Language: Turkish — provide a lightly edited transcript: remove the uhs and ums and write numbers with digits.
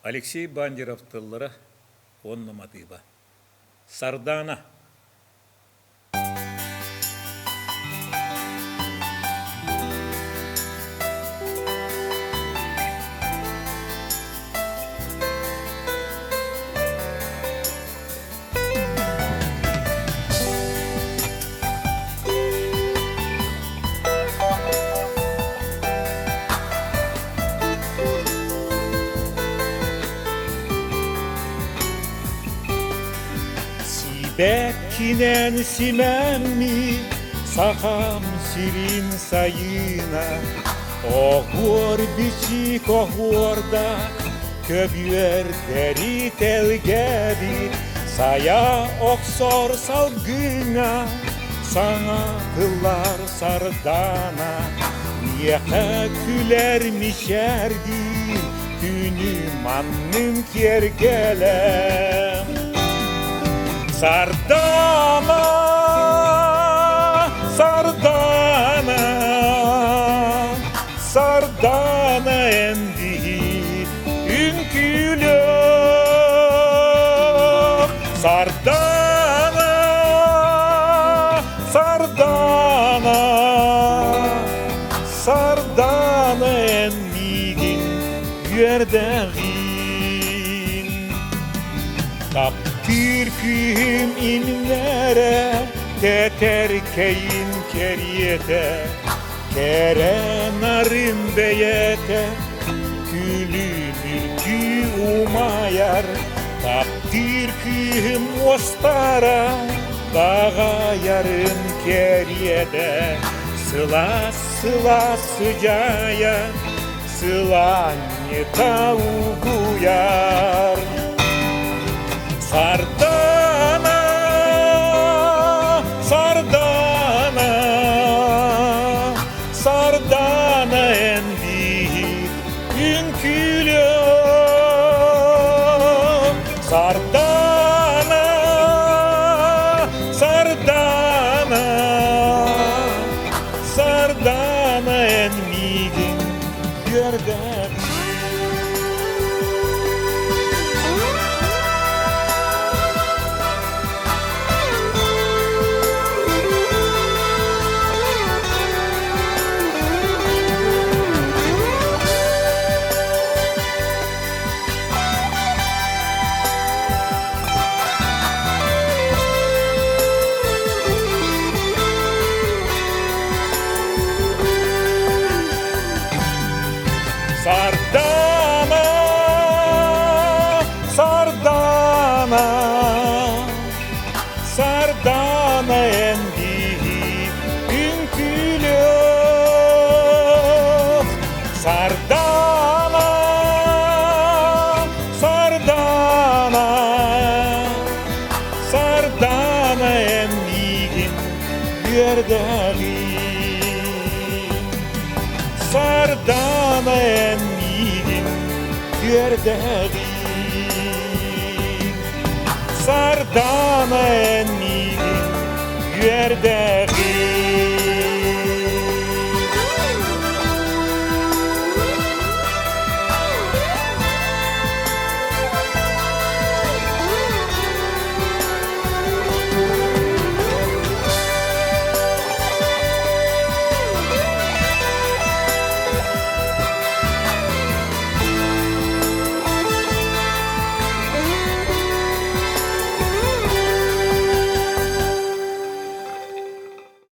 Алексей Бандеров тыллары онны матыба. Сардана. Bekkinen simenmi saham sirin sayına Oğur biçik oğurda köbüer deri telgebi Saya oksor salgına sana kıllar sardana Niye külermişerdi günü mannım kergelem Sardana, sardana, sardana endi ünkülü Sardana, sardana, sardana endin yerdegin Türk'üm inlere teterkeyin keriyete Kerenarım beyete külümürkü umayar Tap Türk'üm ostara dağa yarım keriyete Sıla sıla sıcaya sıla tavuğuyar Sardana, sardana, sardana endi ünkülü Sardana, sardana, sardana endin yerden Sardana, sardana, sardana endi ünkülü Sardana, sardana, sardana endin yerdegin Sardana endin yerdegin Sardana endin yerdegin